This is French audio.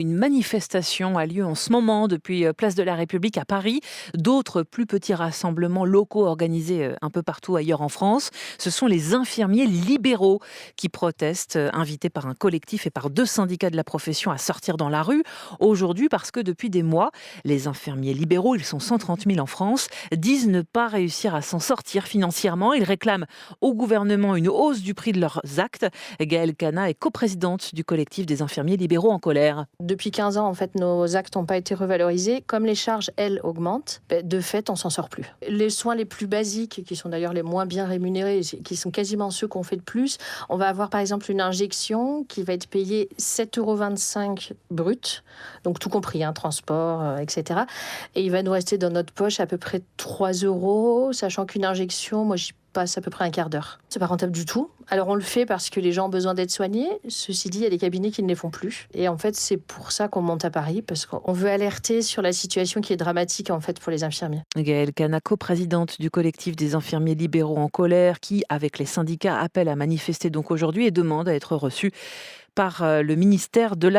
Une manifestation a lieu en ce moment depuis Place de la République à Paris. D'autres plus petits rassemblements locaux organisés un peu partout ailleurs en France. Ce sont les infirmiers libéraux qui protestent, invités par un collectif et par deux syndicats de la profession à sortir dans la rue. Aujourd'hui, parce que depuis des mois, les infirmiers libéraux, ils sont 130 000 en France, disent ne pas réussir à s'en sortir financièrement. Ils réclament au gouvernement une hausse du prix de leurs actes. Gaëlle Cana est coprésidente du collectif des infirmiers libéraux en colère. Depuis 15 ans, en fait, nos actes n'ont pas été revalorisés. Comme les charges, elles, augmentent, de fait, on s'en sort plus. Les soins les plus basiques, qui sont d'ailleurs les moins bien rémunérés, qui sont quasiment ceux qu'on fait de plus, on va avoir par exemple une injection qui va être payée 7,25 € brut, donc tout compris, transport, etc. Et il va nous rester dans notre poche à peu près 3 €, sachant qu'une injection, moi, j'y passe à peu près un quart d'heure. C'est pas rentable du tout. Alors on le fait parce que les gens ont besoin d'être soignés. Ceci dit, il y a des cabinets qui ne les font plus. Et en fait, c'est pour ça qu'on monte à Paris, parce qu'on veut alerter sur la situation qui est dramatique en fait pour les infirmiers. Gaëlle Cana, coprésidente du collectif des infirmiers libéraux en colère, qui, avec les syndicats, appelle à manifester donc aujourd'hui et demande à être reçue par le ministère de la